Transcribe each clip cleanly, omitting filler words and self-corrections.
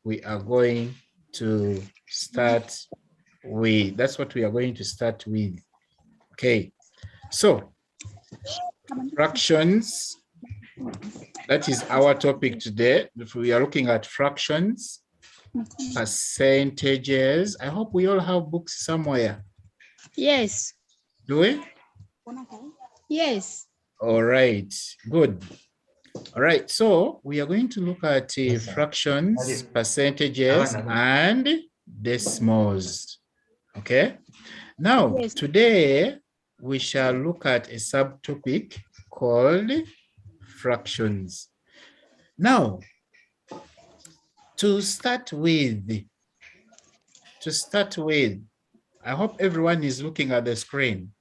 we are going to start with, that's what we are going to start with. Okay, so fractions, that is our topic today. We are looking at fractions, percentages. I hope we all have books somewhere. Yes. Do we? Yes. All right, good. All right, so we are going to look at fractions, percentages, and decimals. Okay. Now, Yes. today we shall look at a subtopic called fractions. Now, to start with, I hope everyone is looking at the screen.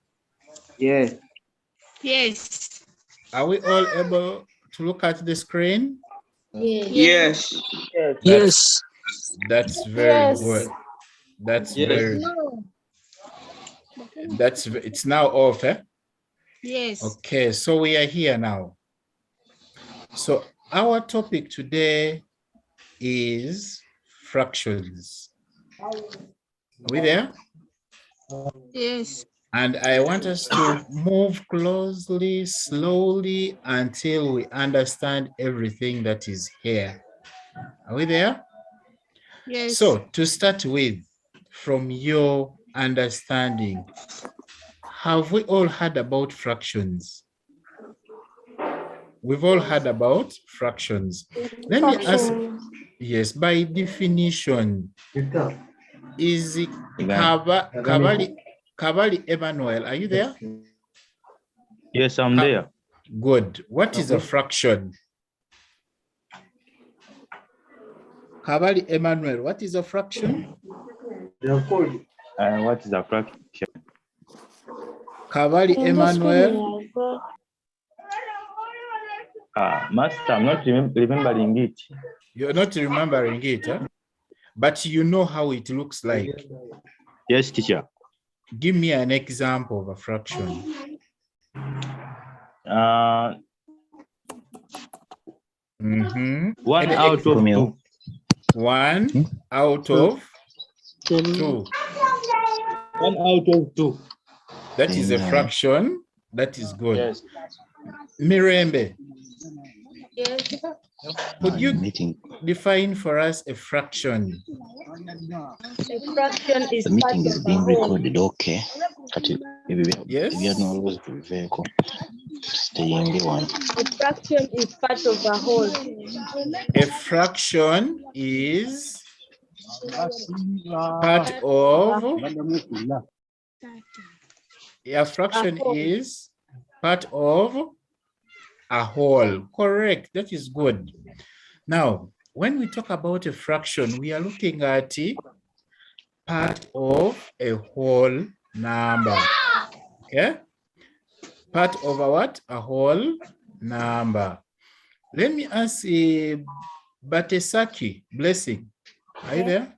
Yes. Yes. Are we all able to look at the screen? Yes. Yes. That's very Yes. good. That's Yes. very, No. it's now off, eh? Yes. Okay, so we are here now. So our topic today is fractions. Are we there? Yes. And I want us to move closely, slowly, until we understand everything that is here. Are we there? Yes. So to start with, from your understanding, have we all heard about fractions? We've all heard about fractions. Let me ask, yes, by definition, is Kabali Emmanuel, are you there? Yes, I'm there. Good. What is a fraction? Kabali Emmanuel, what is a fraction? What is a fraction? Kabali Emmanuel. Master, I'm not remembering it. You're not remembering it, huh? But you know how it looks like. Yes, teacher. Give me an example of a fraction. 1 out of 2. 1 out of 2. 1 out of 2. That is a fraction. That is good. Yes. Mirembe, Yes. could you define for us a fraction? A fraction is The meeting part is of being a whole. recorded, okay? Yes. If you are not always vehicle, stay in the one. A fraction is part of a whole. A fraction is part of, a fraction is part of a whole. Correct. That is good. Now, when we talk about a fraction, we are looking at part of a whole number. Okay? Part of a what? A whole number. Let me ask Batesaki, Blessing. Are you there?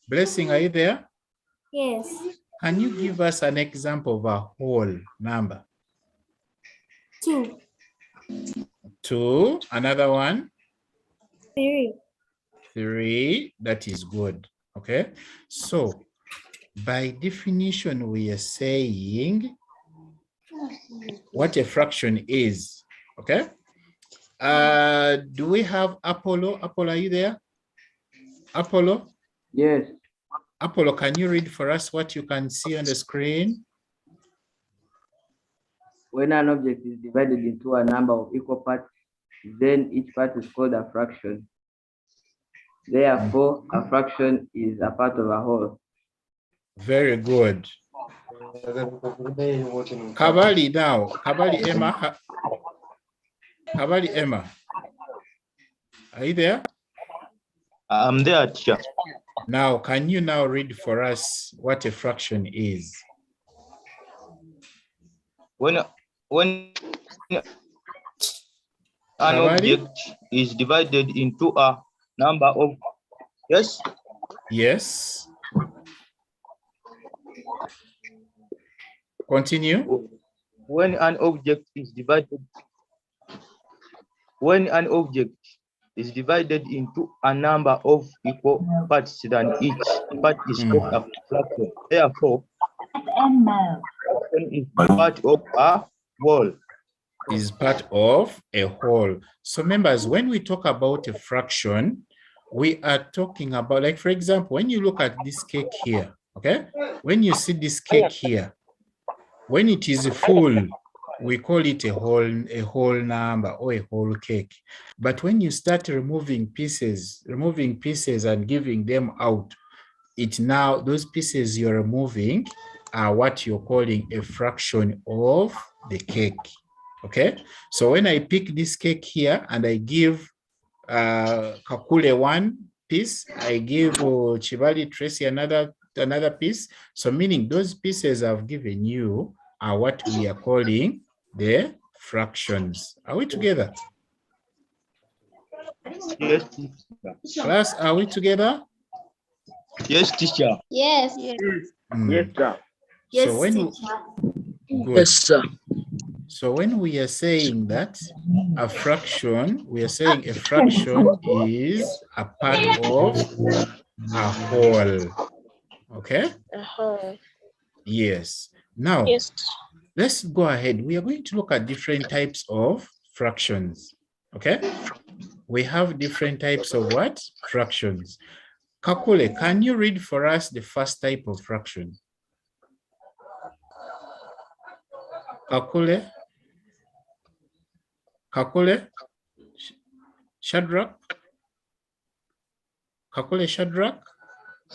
Blessing, are you there? Yes. Can you give us an example of a whole number? 2. 2. Another one? 3. 3. That is good. Okay. So by definition, we are saying what a fraction is. Okay. Do we have Apollo? Apollo, are you there? Apollo? Yes. Apollo, can you read for us what you can see on the screen? When an object is divided into a number of equal parts, then each part is called a fraction. Therefore, a fraction is a part of a whole. Very good. Kabali now. Kabali Emma. Kabali Emma. Are you there? I'm there, teacher. Now, can you now read for us what a fraction is? When an Kabali? object is divided into a number of, yes? Yes. Continue. When an object is divided, when an object is divided into a number of equal parts than each part is called a fraction. Therefore, fraction is part of a whole. Is part of a whole. So members, when we talk about a fraction, we are talking about, like, for example, when you look at this cake here, okay? When you see this cake here, when it is full, we call it a whole number or a whole cake. But when you start removing pieces and giving them out, it now, those pieces you're removing are what you're calling a fraction of the cake. Okay, so when I pick this cake here and I give Kakule one piece, I give Chibali Tracy another piece. So meaning those pieces I've given you are what we are calling the fractions. Are we together? Yes, Class, are we together? yes, teacher. Yes. Yes, Mm. sir. Yes, So when teacher. good. So when we are saying that a fraction, we are saying a fraction is a part of a whole. Okay? Yes. Now, let's go ahead. We are going to look at different types of fractions. Okay? We have different types of what? Fractions. Kakule, can you read for us the first type of fraction? Kakule? Kakule? Shadrach? Kakule Shadrach?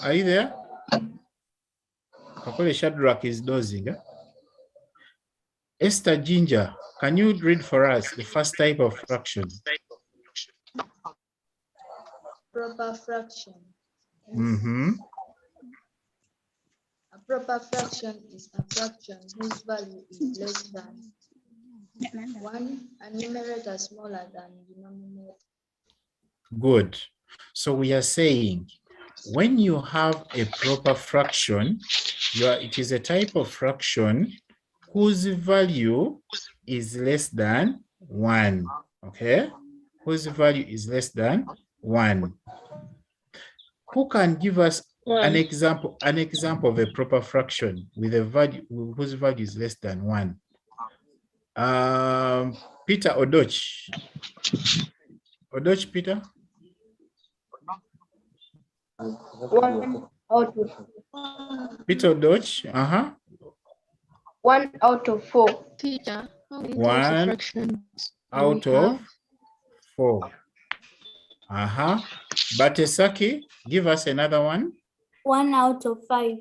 Are you there? Kakule Shadrach is dozing. Esther Ginger, can you read for us the first type of fraction? Proper fraction. Mm-hmm. A proper fraction is a fraction whose value is less than 1, a numerator smaller than denominator. Good. So we are saying when you have a proper fraction, it is a type of fraction whose value is less than 1. Okay? Whose value is less than 1. Who can give us an example of a proper fraction with a value whose value is less than 1? Peter Odoch. Odoch, Peter? 1 out of Peter Odoch, 1 out of 4. Teacher, how many 1 types of fractions out do we of have? 4. Batesaki, give us another one. 1 out of 5.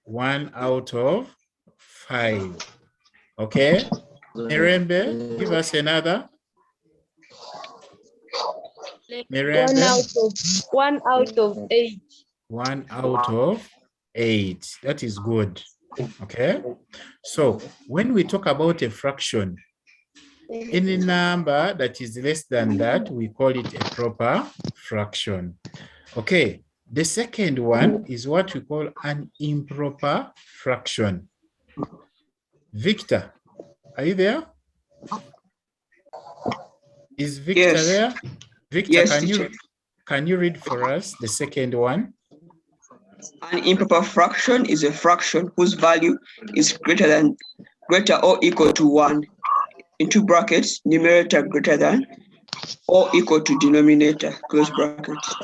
1 out of 5. Okay. Mirembe, give us another. Mirembe. 1 out of 8. 1 out of 8. That is good. Okay. So when we talk about a fraction, any number that is less than that, we call it a proper fraction. Okay. The second one is what we call an improper fraction. Victor, are you there? Is Victor there? Victor, Yes, can you read for us the second one? An improper fraction is a fraction whose value is greater or equal to 1. In two brackets, numerator greater than or equal to denominator, close brackets.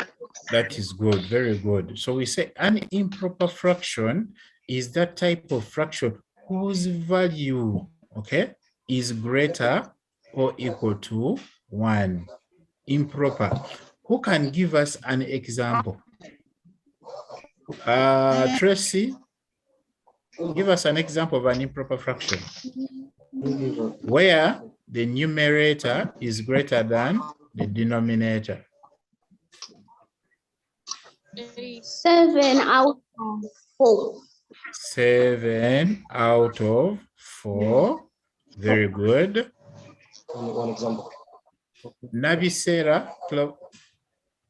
That is good, very good. So we say an improper fraction is that type of fraction whose value, okay, is greater or equal to 1. Improper. Who can give us an example? Tracy, give us an example of an improper fraction where the numerator is greater than the denominator. 7 out of 4. 7 out of 4. Very good. One example. Nabisera,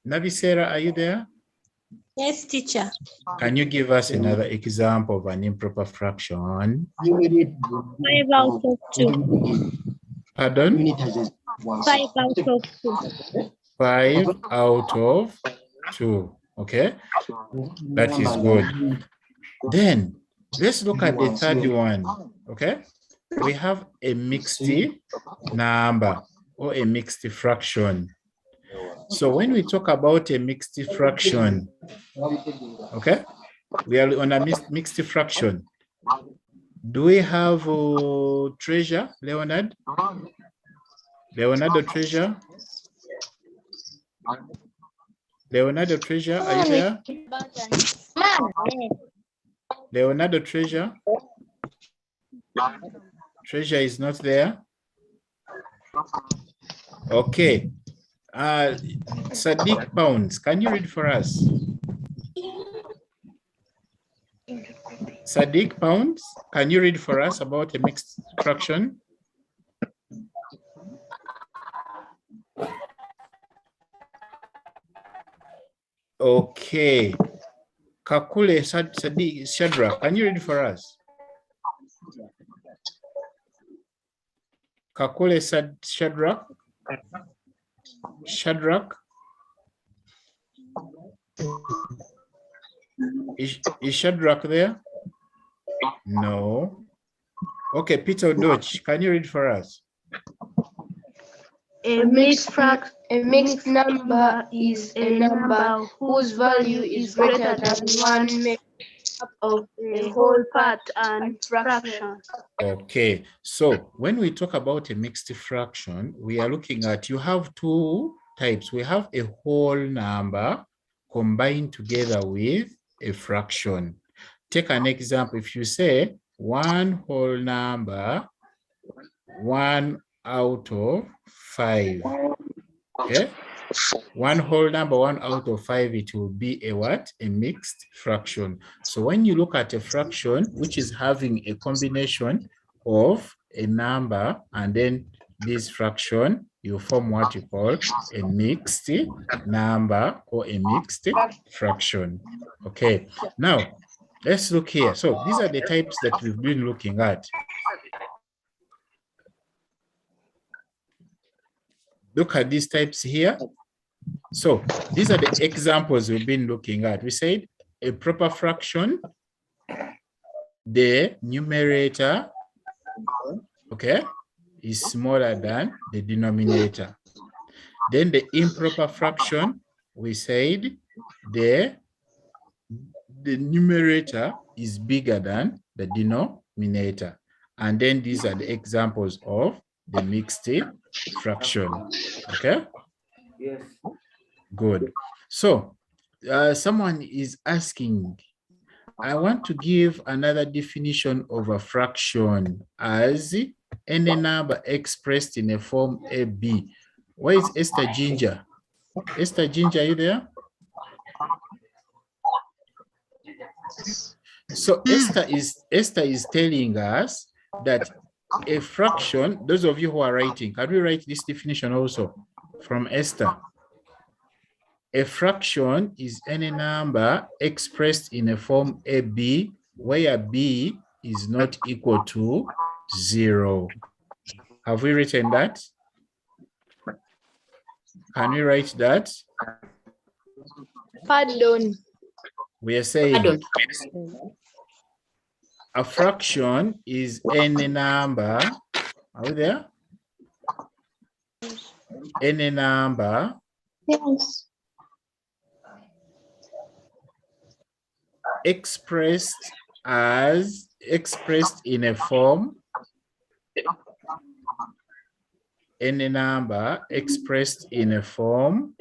are you there? Yes, teacher. Can you give us another example of an improper fraction? 5 out of 2. Pardon? 5 out of 2. 5 out of 2. Okay, that is good. Then let's look at the third one. Okay, we have a mixed number or a mixed fraction. So when we talk about a mixed fraction, okay, we are on a mixed fraction. Do we have Treasure, Leonard? Leonardo Treasure? Leonardo Treasure, are you there? Leonardo Treasure? Treasure is not there. Okay. Sadiq Pounds, can you read for us? Sadiq Pounds, can you read for us about a mixed fraction? Okay. Kakule Sadiq Shadrach, can you read for us? Kakule Shadrach? Shadrach? Is Shadrach there? No. Okay, Peter Dodge, can you read for us? A mixed number is a number whose value is greater than one made up of a whole part and fraction. Okay, so when we talk about a mixed fraction, we are looking at, you have two types. We have a whole number combined together with a fraction. Take an example. If you say one whole number, 1 out of 5. Okay, one whole number, 1 out of 5, it will be a what? A mixed fraction. So when you look at a fraction which is having a combination of a number and then this fraction, you form what you call a mixed number or a mixed fraction. Okay, now let's look here. So these are the types that we've been looking at. Look at these types here. So these are the examples we've been looking at. We said a proper fraction, the numerator, okay, is smaller than the denominator. Then the improper fraction, we said the numerator is bigger than the denominator. And then these are the examples of the mixed fraction. Okay? Yes. Good. So someone is asking, I want to give another definition of a fraction as any number expressed in a form AB. Where is Esther Ginger? Esther Ginger, are you there? So Esther is telling us that a fraction, those of you who are writing, can we write this definition also from Esther? A fraction is any number expressed in a form AB where B is not equal to 0. Have we written that? Can we write that? Pardon. We are saying a fraction is any number. Are we there? Any number. Yes. Expressed in a form, any number expressed in a form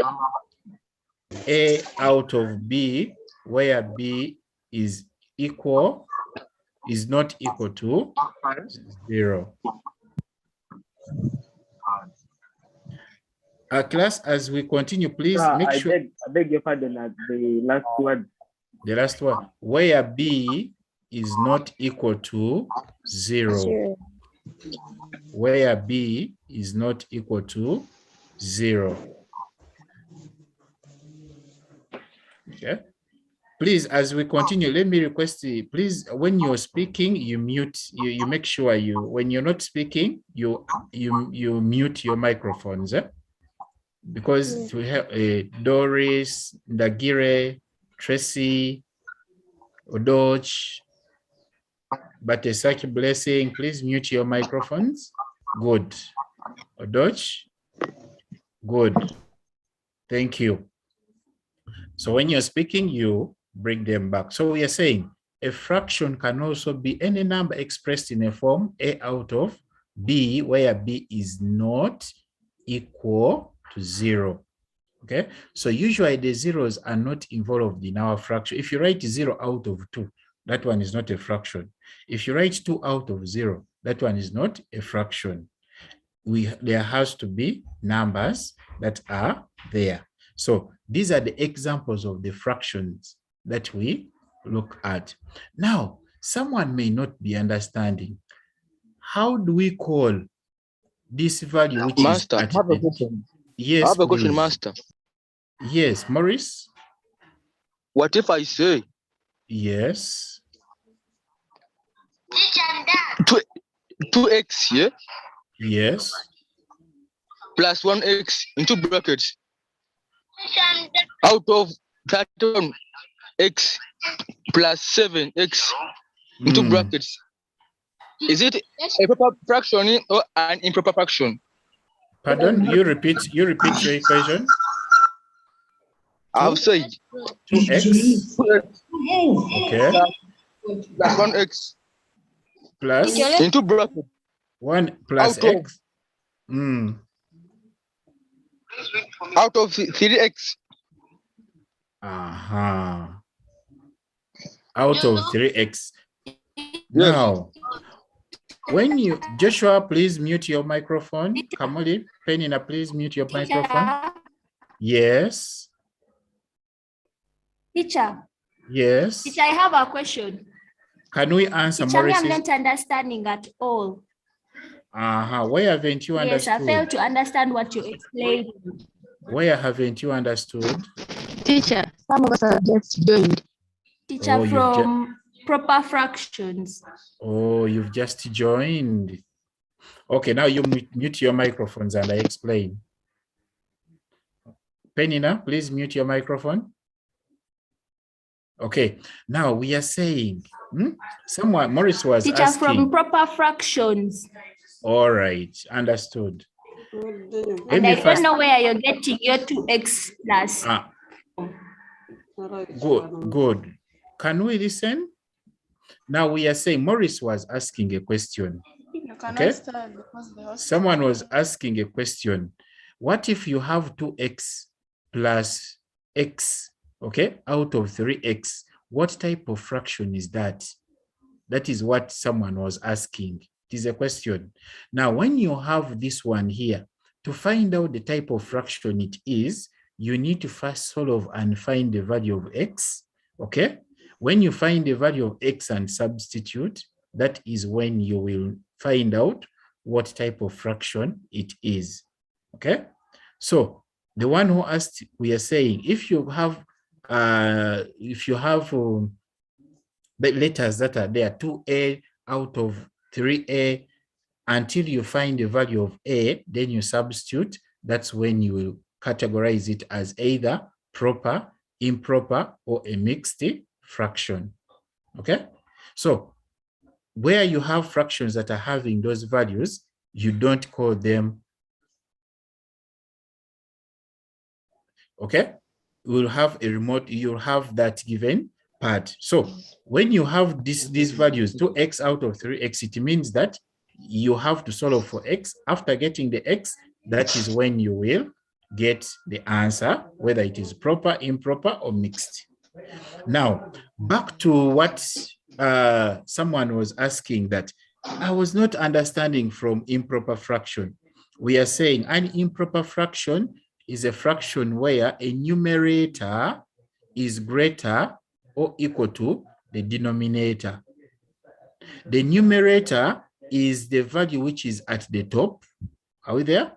A out of B where B is not equal to 0. Class, as we continue, please make sure. I beg your pardon at the last word. The last one, where B is not equal to 0. Where B is not equal to 0. Okay. Please, as we continue, let me request you, please, when you're speaking, you mute, you make sure when you're not speaking, you mute your microphones. because we have Doris, Ndagire, Tracy, Odoch, but a such blessing. Please mute your microphones. Good. Odoch, good. Thank you. So when you're speaking, you bring them back. So we are saying a fraction can also be any number expressed in a form A out of B, where B is not equal to 0. Okay, so usually the zeros are not involved in our fraction. If you write 0 out of 2, that one is not a fraction. If you write 2 out of 0, that one is not a fraction. There has to be numbers that are there. So these are the examples of the fractions that we look at. Now, someone may not be understanding. How do we call this value which Master, is at I have a the... question. Yes, I have a question, please. Master. Yes, Maurice? What if I say Yes. 2x, yeah? Yes. Plus 1x into brackets out of 31x plus 7x into brackets. Is it a proper fraction or an improper fraction? Pardon? You repeat your equation. I've said 2x. Okay. Plus 1x Plus into bracket 1 plus out x. Out of 3x. Out of 3x. Now, when you, Joshua, please mute your microphone. Kamali, Penina, please mute your microphone. Yes. Teacher. Yes. Teacher, I have a question. Can we answer Teacher, Maurice's? I'm not understanding at all. Why haven't you understood? Yes, I failed to understand what you explained. Where haven't you understood? Teacher, some of us are just joined. Teacher, from proper fractions. Oh, you've just joined. Okay, now you mute your microphones and I explain. Penina, please mute your microphone. Okay, now we are saying, someone, Maurice was Teacher, asking. from proper fractions. All right, understood. And I don't know where you're getting your 2x plus. Good. Can we listen? Now we are saying Maurice was asking a question. Okay. Someone was asking a question. What if you have 2x plus x, okay, out of 3x? What type of fraction is that? That is what someone was asking. It is a question. Now, when you have this one here, to find out the type of fraction it is, you need to first solve and find the value of x, okay? When you find the value of x and substitute, that is when you will find out what type of fraction it is, okay? So the one who asked, we are saying, if you have the letters that are there, 2a out of 3a, until you find the value of a, then you substitute. That's when you will categorize it as either proper, improper, or a mixed fraction. Okay? So where you have fractions that are having those values, you don't call them. Okay? We'll have a remote, you'll have that given part. So when you have these values, 2x out of 3x, it means that you have to solve for x. After getting the x, that is when you will get the answer, whether it is proper, improper, or mixed. Now, back to what someone was asking, that I was not understanding from improper fraction. We are saying an improper fraction is a fraction where a numerator is greater or equal to the denominator. The numerator is the value which is at the top. Are we there?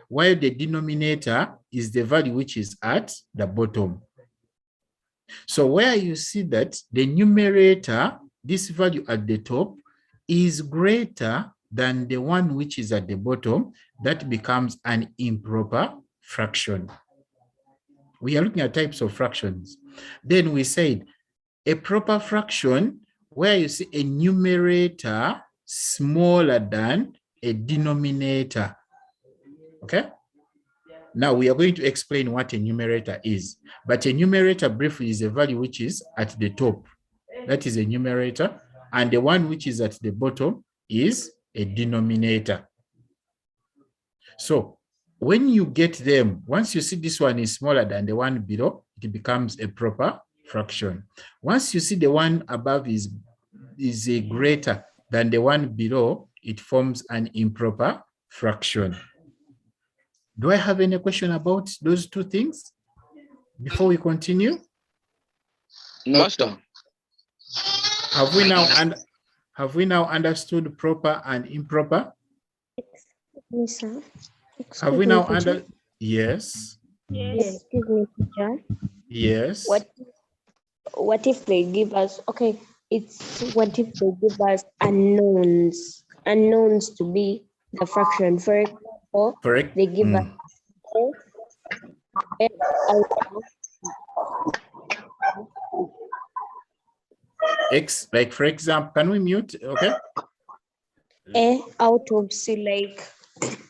While the denominator is the value which is at the bottom. So where you see that the numerator, this value at the top, is greater than the one which is at the bottom, that becomes an improper fraction. We are looking at types of fractions. Then we said a proper fraction where you see a numerator smaller than a denominator. Okay? Now we are going to explain what a numerator is. But a numerator briefly is a value which is at the top. That is a numerator. And the one which is at the bottom is a denominator. So when you get them, once you see this one is smaller than the one below, it becomes a proper fraction. Once you see the one above is a greater than the one below, it forms an improper fraction. Do I have any question about those two things before we continue? Master. Have we now understood proper and improper? Have we now understood? Yes. Yes. Excuse me, teacher. Yes. What if they give us, okay, what if they give us unknowns to be the fraction? For example, correct. They give us X, like for example, can we mute? Okay. A out of C, like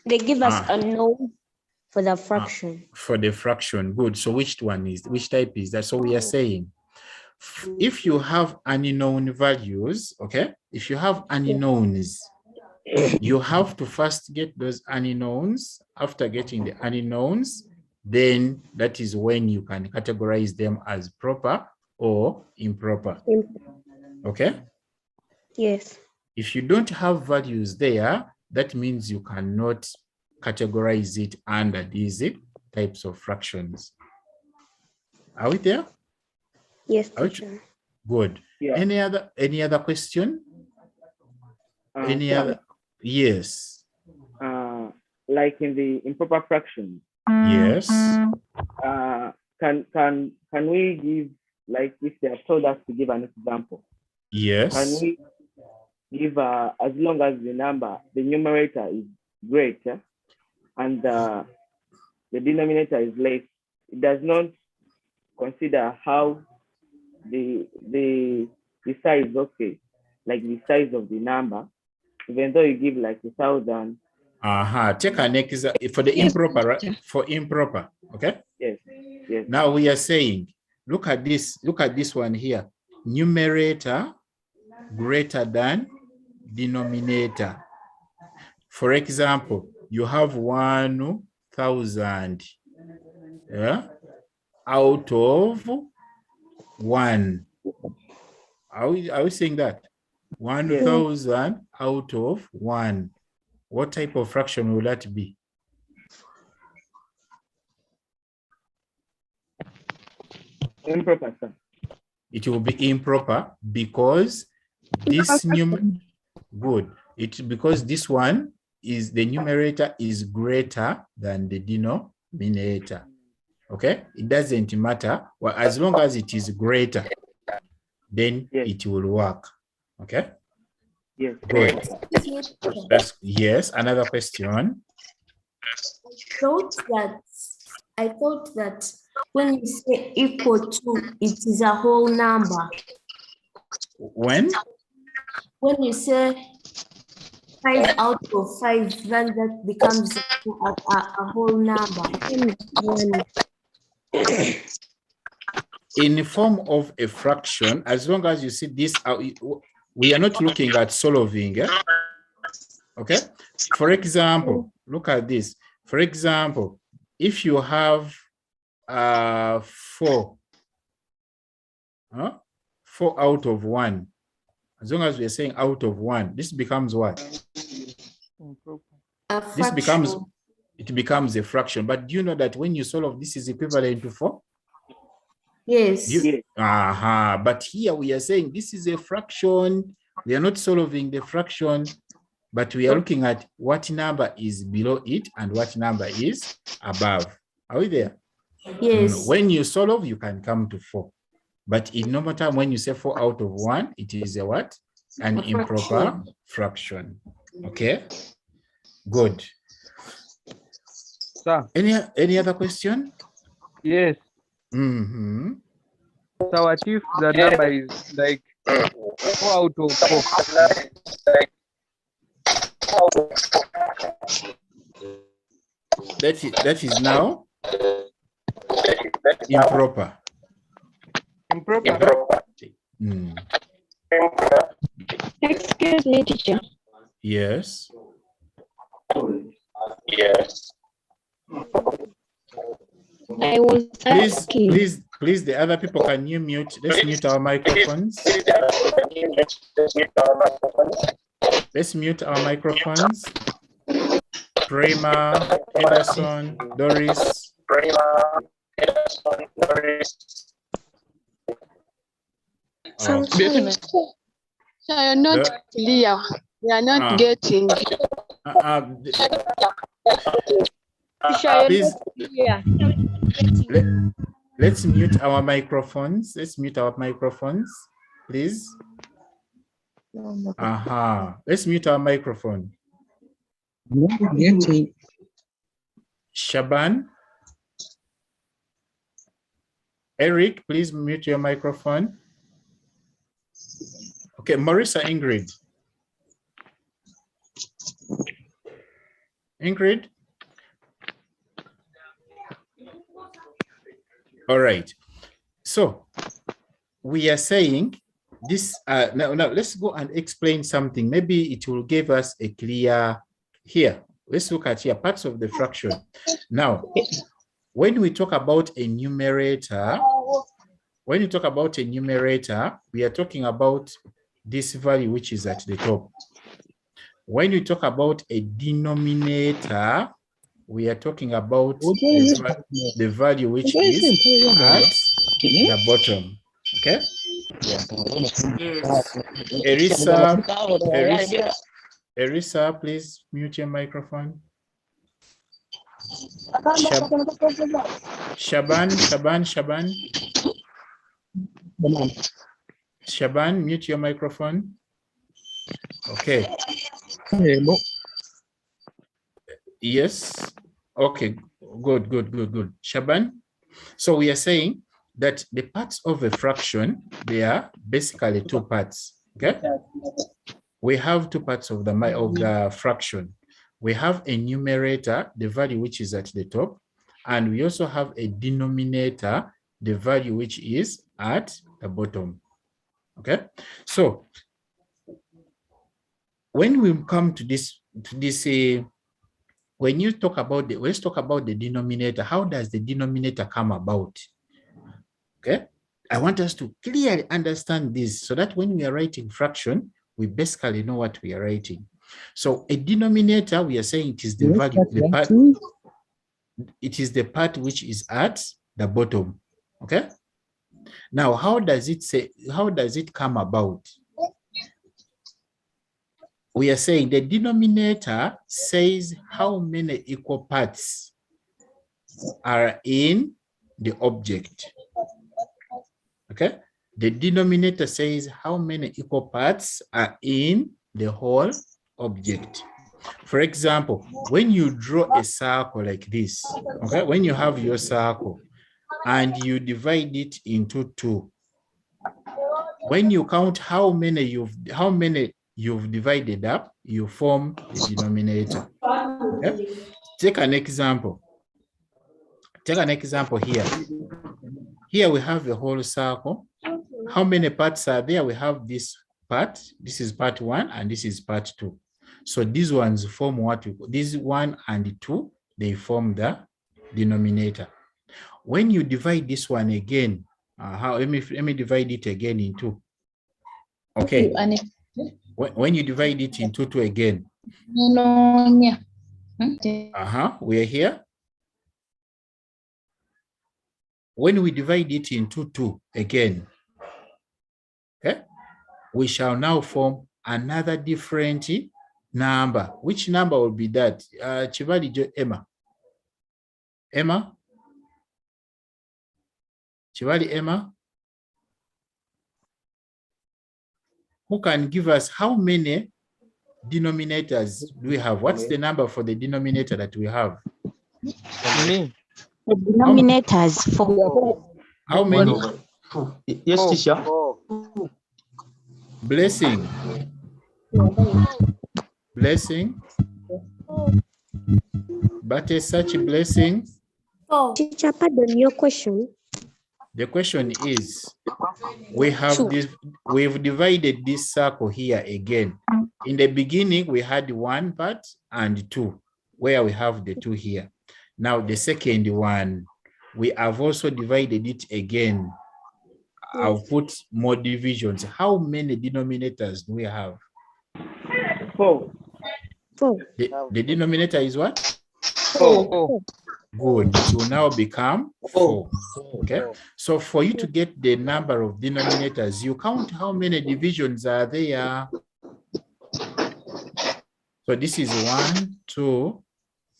they give us unknown for the fraction. For the fraction, good. So which type is that? So we are saying, if you have unknown values, okay, if you have unknowns, you have to first get those unknowns. After getting the unknowns, then that is when you can categorize them as proper or improper. Okay? Yes. If you don't have values there, that means you cannot categorize it under these types of fractions. Are we there? Yes, teacher. Good. Yeah. Any other question? Any other? Yes. Like in the improper fraction. Yes. Can we give, like if they have told us to give an example? Yes. Can we give as long as the numerator is greater and the denominator is less, it does not consider how the size, okay, like the size of the number, even though you give like 1,000. Take an example for the improper, right? For improper, okay? Yes. Yes. Now we are saying, look at this one here. Numerator greater than denominator. For example, you have 1,000 out of 1. Are we saying that? 1,000 out of 1. What type of fraction will that be? Improper, sir. It will be improper because this because this one is the numerator is greater than the denominator. Okay, it doesn't matter. Well, as long as it is greater, then it will work. Okay. Yes. Good. Yes. Another question. I thought that when you say equal to, it is a whole number. When you say 5 out of 5, then that becomes a whole number. In the form of a fraction, as long as you see this, we are not looking at solving. Okay. For example, look at this. For example, if you have 4 out of 1, as long as we are saying out of 1, this becomes what? It becomes a fraction. But do you know that when you solve, this is equivalent to 4? Yes. But here we are saying this is a fraction. We are not solving the fraction, but we are looking at what number is below it and what number is above. Are we there? Yes. When you solve, you can come to 4. But in normal time, when you say 4 out of 1, it is a what? An improper fraction. Okay. Good. Sir. Any other question? Yes. Mm-hmm. So what if the number is like 4 out of 4? That is now improper. Improper. Mm. Excuse me, teacher. Yes. Yes. I was asking. Please, the other people, can you mute? Let's mute our microphones. Let's mute our microphones. Prima, Ederson, Doris. So you're not clear. We are not getting. Please, let's mute our microphones. Let's mute our microphones, please. Let's mute our microphone. Shaban. Eric, please mute your microphone. Okay, Marissa, Ingrid. Ingrid? All right. So we are saying this, now let's go and explain something. Maybe it will give us a clear, here, let's look at here, parts of the fraction. Now, when we talk about a numerator, we are talking about this value which is at the top. When you talk about a denominator, we are talking about the value which is at the bottom. Okay? Erisa, please mute your microphone. Shaban, mute your microphone. Okay. Yes. Okay. Good. Shaban. So we are saying that the parts of a fraction, they are basically two parts. Okay. We have two parts of the fraction. We have a numerator, the value which is at the top, and we also have a denominator, the value which is at the bottom. Okay. So when we come to this, when you talk about let's talk about the denominator. How does the denominator come about? Okay, I want us to clearly understand this so that when we are writing fraction, we basically know what we are writing. So a denominator, we are saying it is the value, it is the part which is at the bottom. Okay. Now, how does it come about? We are saying the denominator says how many equal parts are in the object. Okay. The denominator says how many equal parts are in the whole object. For example, when you draw a circle like this, okay, when you have your circle and you divide it into two, when you count how many you've divided up, you form the denominator. Okay? Take an example. Take an example here. Here we have a whole circle. How many parts are there? We have this part. This is part 1 and this is part 2. So these ones form what we call, this 1 and 2, they form the denominator. When you divide this one again, let me divide it again in 2. Okay. When you divide it into 2 again. We are here. When we divide it into 2 again, okay, we shall now form another different number. Which number will be that? Chivali Emma. Emma? Chivali Emma? Who can give us how many denominators do we have? What's the number for the denominator that we have? Me. The denominator is 4. How many? Yes, teacher. Blessing. Blessing. But is such a blessing? Teacher, pardon your question. The question is, we've divided this circle here again. In the beginning, we had 1 part and 2, where we have the 2 here. Now, the second one, we have also divided it again. I'll put more divisions. How many denominators do we have? 4. The denominator is what? 4. Good. It will now become 4. Okay. So for you to get the number of denominators, you count how many divisions are there. So this is 1, 2,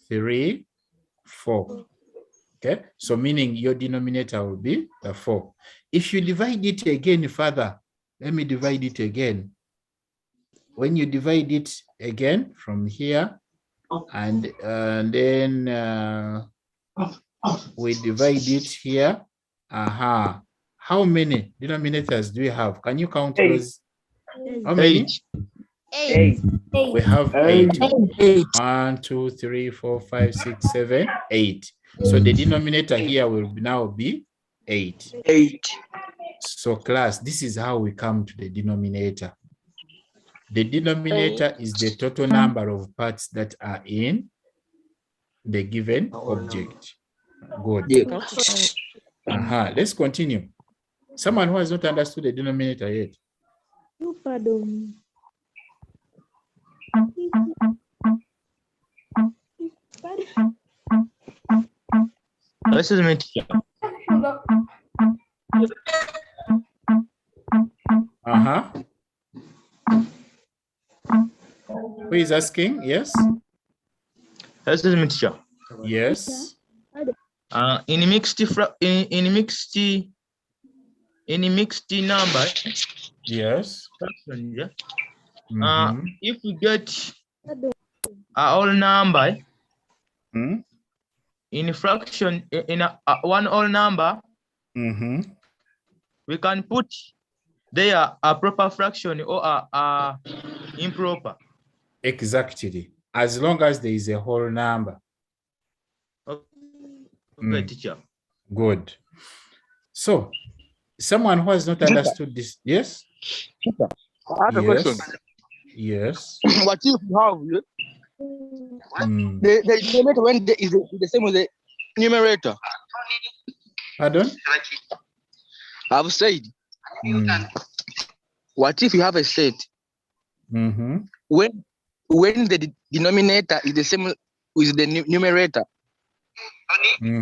3, 4. Okay. So meaning your denominator will be the 4. If you divide it again further, let me divide it again. When you divide it again from here, and then we divide it here. How many denominators do we have? Can you count those? How many? 8. We have 8. 1, 2, 3, 4, 5, 6, 7, 8. So the denominator here will now be 8. So class, this is how we come to the denominator. The denominator is the total number of parts that are in the given object. Good. Let's continue. Someone who has not understood the denominator yet. No, pardon. This is me, teacher. Who is asking? Yes. This is me, teacher. Yes. In mixed number. Yes. Fraction, yeah. If we get a whole number in fraction in one whole number, we can put there a proper fraction or a improper. Exactly. As long as there is a whole number. Okay, teacher. Good. So, someone who has not understood this, yes? Teacher, I have a question. Yes. What if you have the denominator when there is the same with the numerator? Pardon? I've said, what if you have a set when the denominator is the same with the numerator?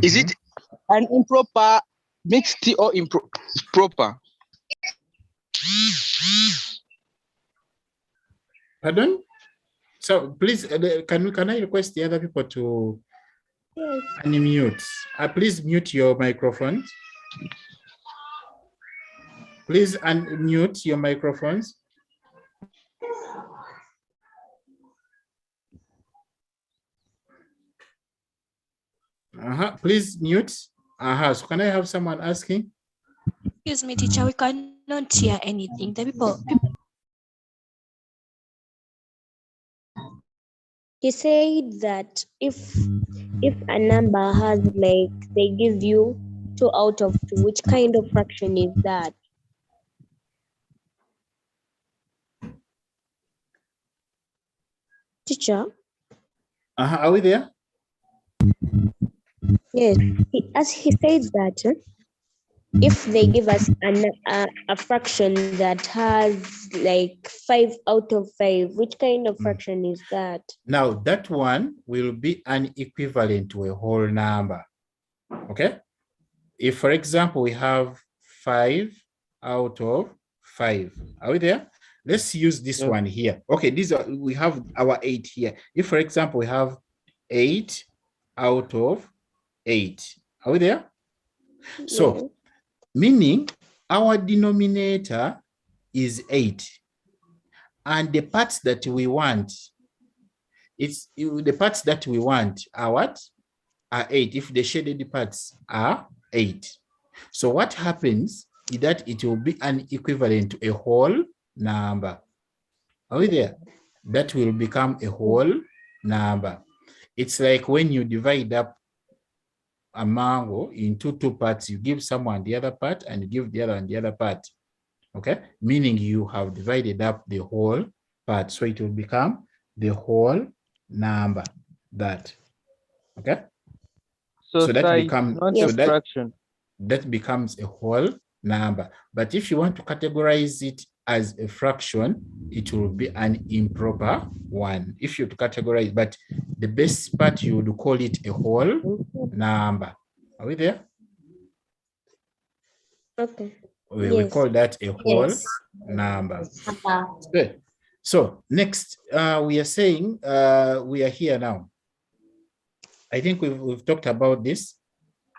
Is it an improper, mixed, or improper? Pardon? So please, can I request the other people to unmute? Please mute your microphones. Please unmute your microphones. Please mute. So can I have someone asking? Excuse me, teacher, we cannot hear anything. The people. He said that if a number has, like, they give you 2 out of 2, which kind of fraction is that? Teacher? Are we there? Yes, as he said that if they give us a fraction that has like 5 out of 5, which kind of fraction is that? Now that one will be an equivalent to a whole number. Okay. If, for example, we have 5 out of 5, are we there? Let's use this one here. Okay, we have our 8 here. If, for example, we have 8 out of 8, are we there? So, meaning our denominator is 8, and the parts that we want, the parts that we want are what? are 8, if the shaded parts are 8. So what happens is that it will be an equivalent to a whole number. Are we there? That will become a whole number. It's like when you divide up a mango into 2 parts, you give someone the other part and you give the other one the other part. Okay, meaning you have divided up the whole part, so it will become the whole number. That, okay, So that size, becomes not a fraction. That becomes a whole number. But if you want to categorize it as a fraction, it will be an improper one. If you categorize, but the best part, you would call it a whole number. Are we there? Okay. We call that a whole number. Good. So next, we are saying we are here now. I think we've talked about this.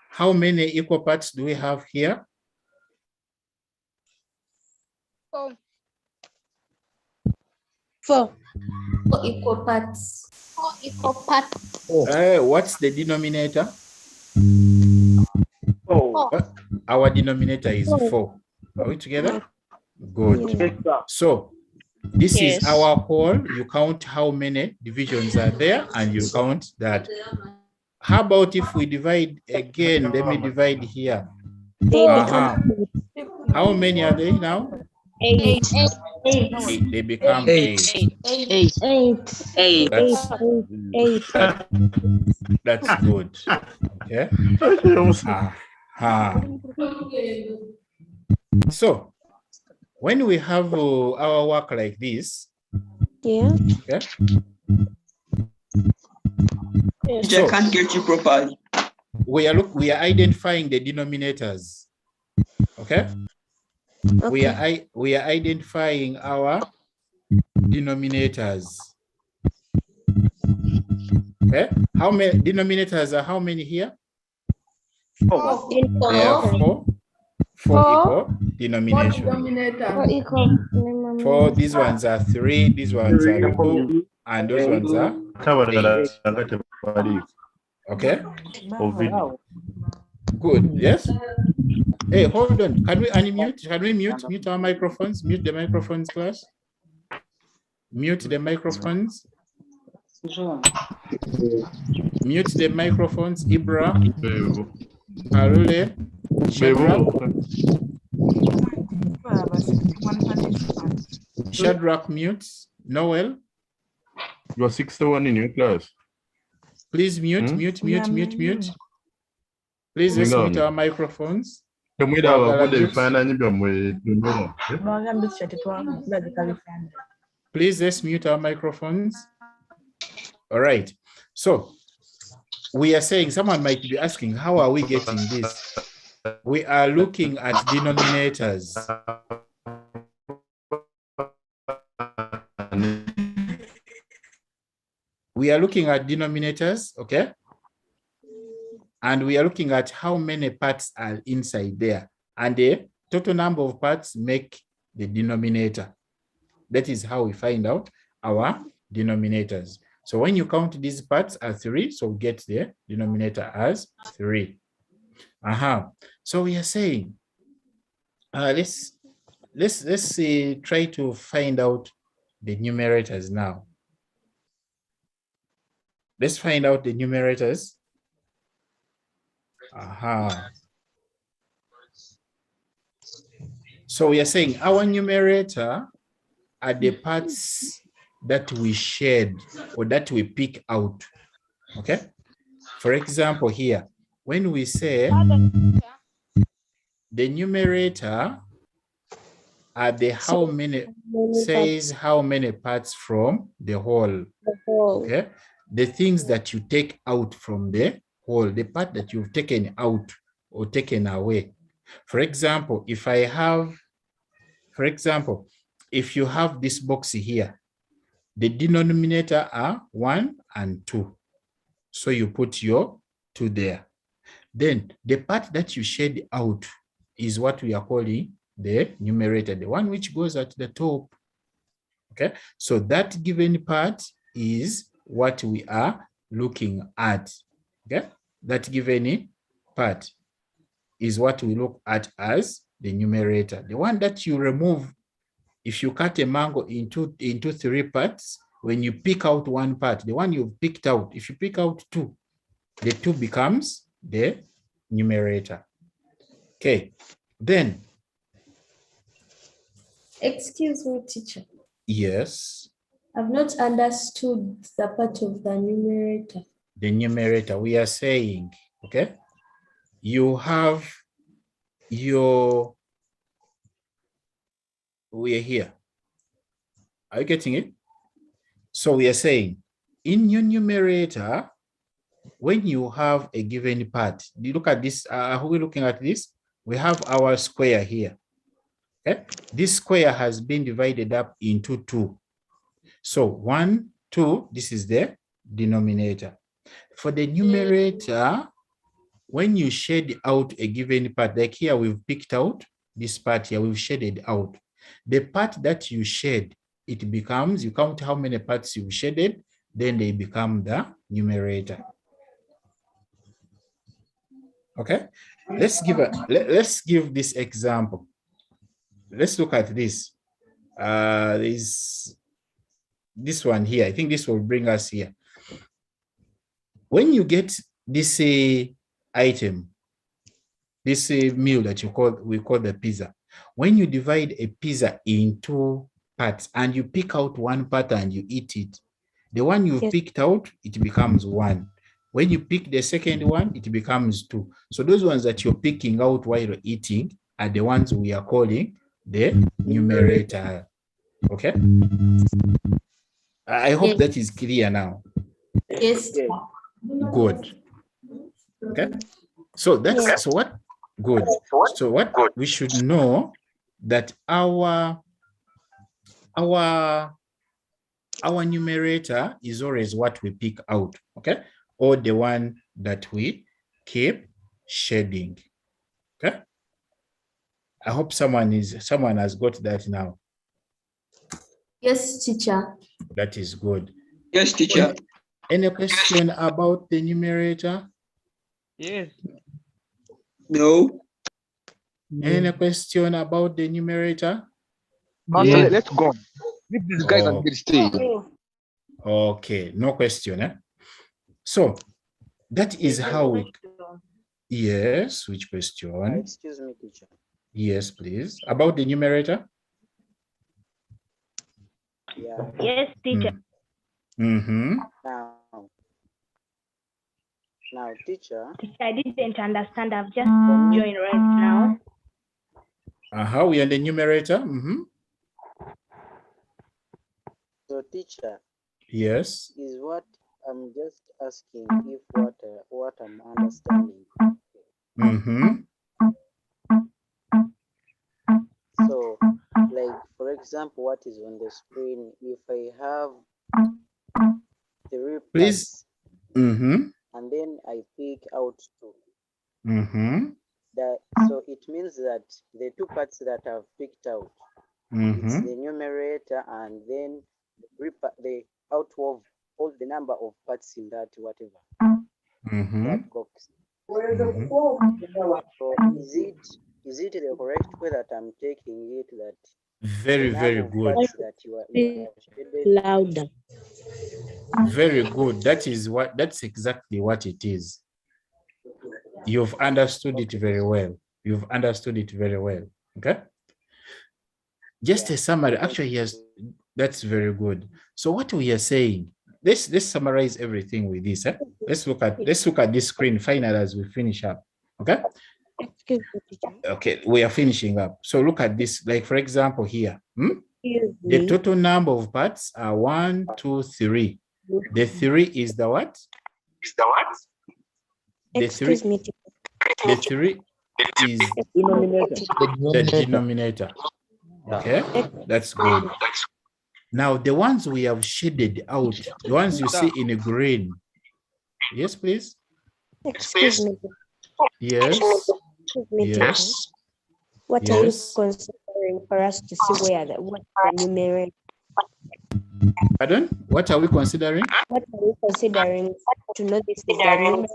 How many equal parts do we have here? 4. 4 equal parts. 4 equal parts. What's the denominator? 4. Our denominator is 4. Are we together? Good. So this is our whole. You count how many divisions are there and you count that. How about if we divide again? Let me divide here. How many are they now? 8. 8. They become 8. 8. That's good. Okay. So when we have our work like this, okay. I can't get you properly. We are identifying the denominators. Okay. We are identifying our denominators. Okay. How many denominators are how many here? 4. There are 4 equal denominations. 4, these ones are 3, these ones are 2, and those ones are 8. Okay. Good. Yes. Hey, hold on. Can we unmute? Can we mute our microphones? Mute the microphones, class. Mute the microphones. Mute the microphones. Ibra, Arule, Shadrach, mute. Noel. You are 61 in your class. Please mute. Please let's mute our microphones. Please let's mute our microphones. All right. So we are saying, someone might be asking, how are we getting this? We are looking at denominators. We are looking at denominators, okay? And we are looking at how many parts are inside there. And the total number of parts make the denominator. That is how we find out our denominators. So when you count these parts as 3, so we get the denominator as 3. So we are saying, let's try to find out the numerators now. Let's find out the numerators. So we are saying our numerator are the parts that we shed or that we pick out. Okay. For example, here, when we say the numerator are the how many, says how many parts from the whole. Okay. The things that you take out from the whole, the part that you've taken out or taken away. For example, if you have this box here, the denominator are 1 and 2. So you put your 2 there. Then the part that you shed out is what we are calling the numerator, the one which goes at the top. Okay, so that given part is what we are looking at. Okay, that given part is what we look at as the numerator. The one that you remove, if you cut a mango into 3 parts, when you pick out one part, the one you've picked out, if you pick out 2, the 2 becomes the numerator. Okay, then. Excuse me, teacher. Yes. I've not understood the part of the numerator. The numerator, we are saying, okay, you have your, we are here. Are you getting it? So we are saying, in your numerator, when you have a given part, you look at this, are we looking at this? We have our square here. Okay? This square has been divided up into 2. So 1, 2, this is the denominator. For the numerator, when you shade out a given part, like here we've picked out this part here, we've shaded out. The part that you shade, it becomes, you count how many parts you've shaded, then they become the numerator. Okay, let's give this example. Let's look at this. This one here. I think this will bring us here. When you get this item, this meal that we call the pizza. When you divide a pizza into parts and you pick out one part and you eat it, the one you picked out, it becomes 1. When you pick the second one, it becomes 2. So those ones that you're picking out while you're eating are the ones we are calling the numerator. Okay? I hope that is clear now. Yes. Good. Okay. So that's so what? Good. So what we should know that our numerator is always what we pick out. Okay. Or the one that we keep shading. Okay. I hope someone has got that now. Yes, teacher. That is good. Yes, teacher. Any question about the numerator? Yes. No. Any question about the numerator? Master, let's go. Leave these guys and stay. Okay, no question. Eh? So that is how we. Yes, which question? Excuse me, teacher. Yes, please. About the numerator? Yeah. Yes, teacher. Mm-hmm. Now, teacher. I didn't understand. I've just joined right now. How we are the numerator? Mm-hmm. So, teacher. Yes. Is what I'm just asking if what I'm understanding. Mm-hmm. So, like for example, what is on the screen? If I have 3 please. Mm-hmm. And then I pick out 2. Mm-hmm. So it means that the 2 parts that I've picked out, mm-hmm. it's the numerator, and then the out of all the number of parts in that whatever mm-hmm. that box. Mm-hmm. So is it the correct way that I'm taking it, that very good that you are louder? Very good. That's exactly what it is. You've understood it very well. You've understood it very well. Okay. Just a summary. Actually, yes, that's very good. So what we are saying, let's summarize everything with this. Eh? Let's look at this screen final as we finish up. Okay. Okay, we are finishing up. So look at this. Like for example, here, the total number of parts are 1, 2, 3. The 3 is the what? The 3 is the denominator. Okay, that's good. Now the ones we have shaded out, the ones you see in green. Yes, please. Excuse me. Yes. Yes. What are you considering for us to see what the numerator? Pardon? What are we considering? What are we considering to know this is the numerator?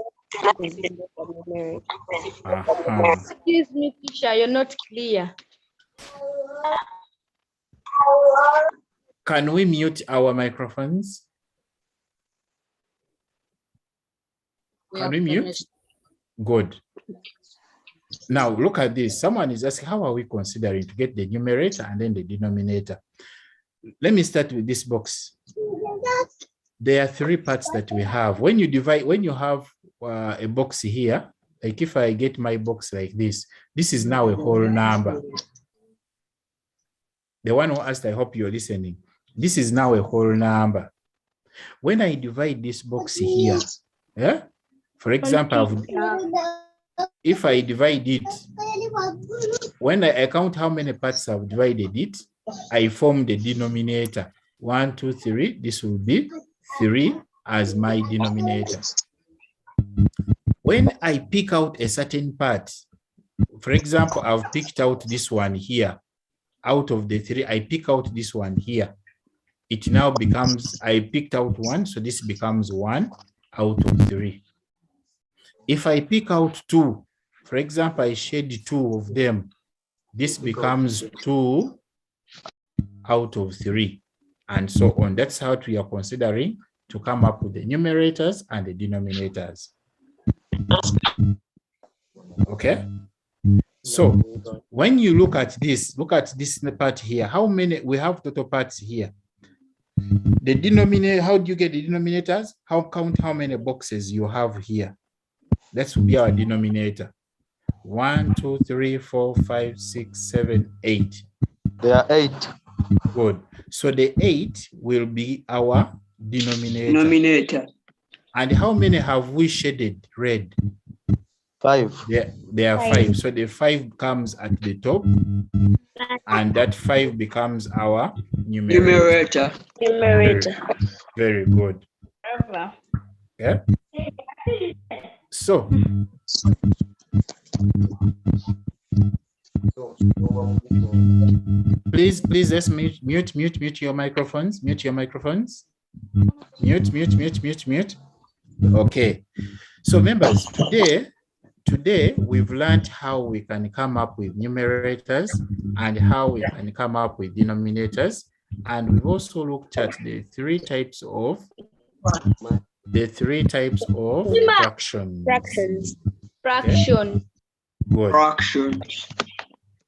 Excuse me, teacher, you're not clear. Can we mute our microphones? Can we mute? Good. Now look at this. Someone is asking, how are we considering to get the numerator and then the denominator? Let me start with this box. There are three parts that we have. When you divide, when you have a box here, like if I get my box like this is now a whole number. The one who asked, I hope you're listening. This is now a whole number. When I divide this box here, yeah, for example, if I divide it, when I count how many parts I've divided it, I form the denominator. 1, 2, 3. This will be 3 as my denominator. When I pick out a certain part, for example, I've picked out this one here. Out of the 3, I pick out this one here. It now becomes, I picked out 1, so this becomes 1 out of 3. If I pick out 2, for example, I shade 2 of them, this becomes 2 out of 3, and so on. That's how we are considering to come up with the numerators and the denominators. Okay? So when you look at this part here, how many we have total parts here? The denominator, how do you get the denominators? Count how many boxes you have here. That will be our denominator. 1, 2, 3, 4, 5, 6, 7, 8. There are 8. Good. So the 8 will be our denominator. And how many have we shaded red? 5. There are 5. So the 5 comes at the top, and that 5 becomes our numerator. Very good. Yeah. So please let's mute your microphones. Mute your microphones. Mute. Okay. So members, today we've learned how we can come up with numerators and how we can come up with denominators, and we've also looked at the three types of fractions. Fraction. Good. Fractions.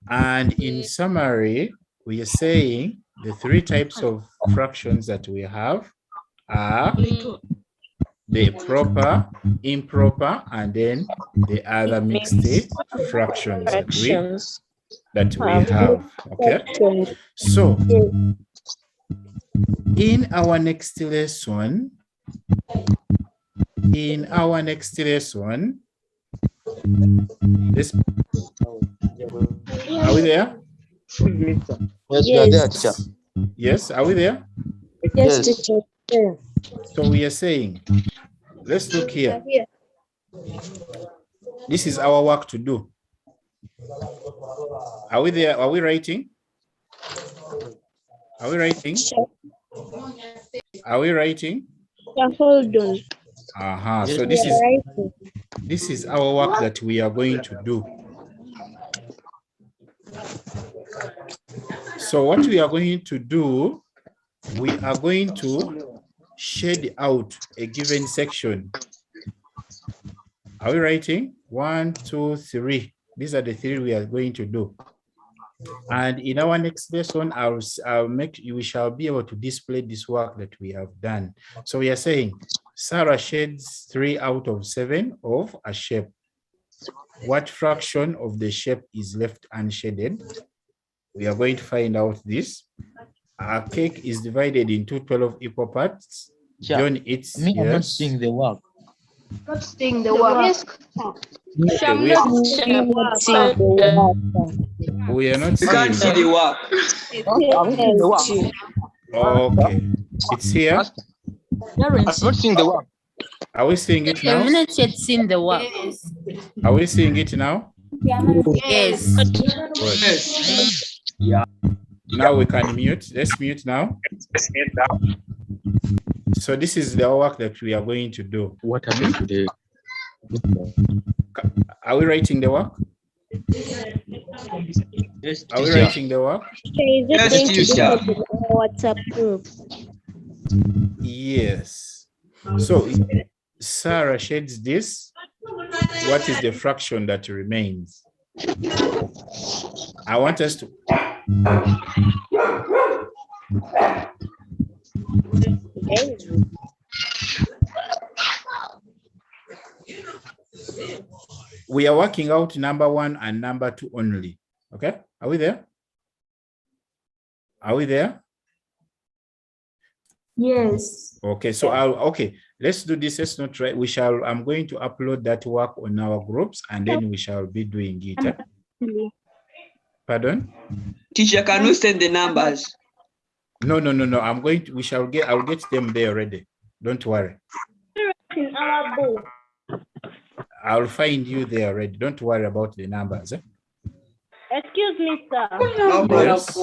And in summary, we are saying the three types of fractions that we have are the proper, improper, and then the other mixed fractions that we have. Okay. So in our next lesson, this, are we there? Yes, yes, are we there? Yes, teacher. So we are saying, let's look here. This is our work to do. Are we there? Are we writing? Are we writing? Are we writing? Yeah, hold on. So this is our work that we are going to do. So what we are going to do, we are going to shade out a given section. Are we writing? 1, 2, 3. These are the 3 we are going to do. And in our next lesson, we shall be able to display this work that we have done. So we are saying Sarah shades 3 out of 7 of a shape. What fraction of the shape is left unshaded? We are going to find out this. Our cake is divided into 12 equal parts. John eats. Me, I'm not seeing the work. Not seeing the work. Yes. We are not seeing. You can't see the work. Okay. It's here. I'm not seeing the work. Are we seeing it now? I've not yet seen the work. Are we seeing it now? Yes. Good. Yeah. Now we can mute. Let's mute now. So this is the work that we are going to do. What happened today? Are we writing the work? Yes, Are we teacher. writing the work? Is it going to be posted on our WhatsApp group? Yes. So Sarah shades this. What is the fraction that remains? I want us to. We are working out number 1 and number 2 only. Okay, are we there? Are we there? Yes. Okay, so let's do this. Let's not try. I'm going to upload that work on our groups and then we shall be doing it. Eh? Pardon? Teacher, can you send the numbers? No. I'll get them there already. Don't worry. In our book. I'll find you there already. Don't worry about the numbers. Eh? Excuse me, sir. No problem. Yes.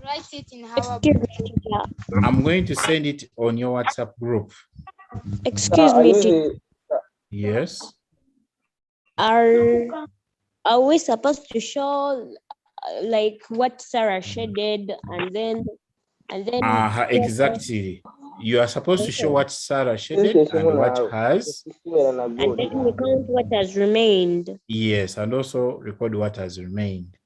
Write it in our book. I'm going to send it on your WhatsApp group. Excuse me. Yes. Are we supposed to show like what Sarah shaded and then exactly. You are supposed to show what Sarah shaded and what has. And then we count what has remained. Yes, and also record what has remained.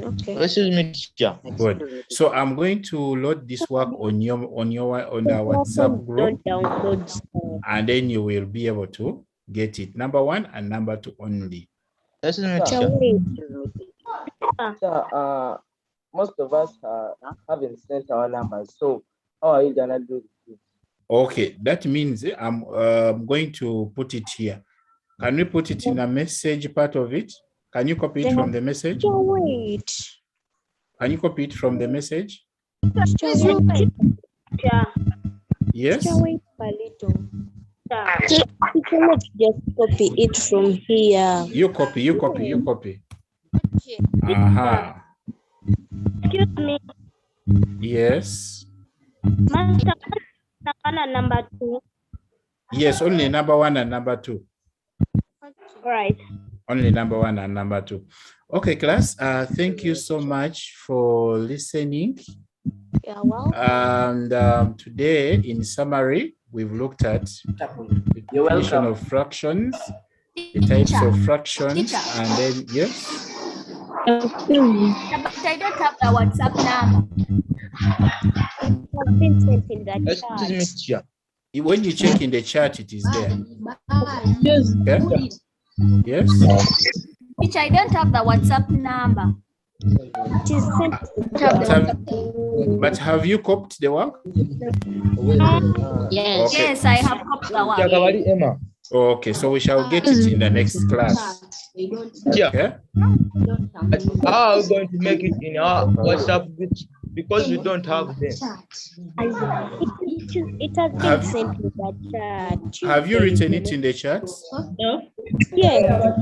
Okay. Excuse me, teacher. Good. So I'm going to load this work on the WhatsApp group, and then you will be able to get it. Number 1 and number 2 only. Excuse me, teacher. Most of us haven't sent our numbers, so how are you gonna do this? Okay, that means I'm going to put it here. Can we put it in a message part of it? Can you copy it from the message? Wait. Can you copy it from the message? Yeah. Yes. Wait a little. You cannot just copy it from here. You copy. Okay. Aha. Excuse me. Yes. Master, number 2. Yes, only number 1 and number 2. All right. Only number 1 and number 2. Okay, class. Thank you so much for listening. You're welcome. And today, in summary, we've looked at the definition of fractions, the types of fractions, and then yes. But I don't have the WhatsApp number. Excuse me, teacher. When you check in the chat, it is there. Okay? Yes. Which I don't have the WhatsApp number. But have you copied the work? Yes. Okay. Yes, I have copied the work. Okay, so we shall get it in the next class. Yeah. Okay? How are we going to make it in our WhatsApp group? Because we don't have them. It has been sent to the chat. Have you written it in the chat? No. Yes.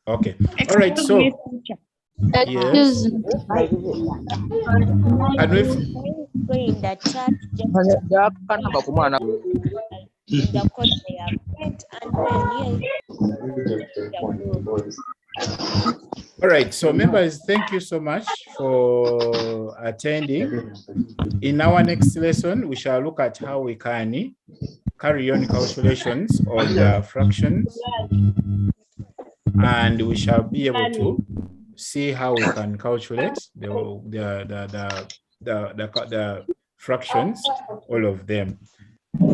Okay. All right. So. Yes. And with in the chat. The code they have sent, and all right, so members, thank you so much for attending. In our next lesson, we shall look at how we can carry on calculations on the fractions, and we shall be able to see how we can calculate the fractions, all of them.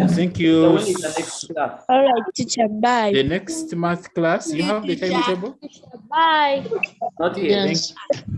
Thank you. all right, teacher, bye. The next math class, you have the timetable? Bye. Not yet. Thank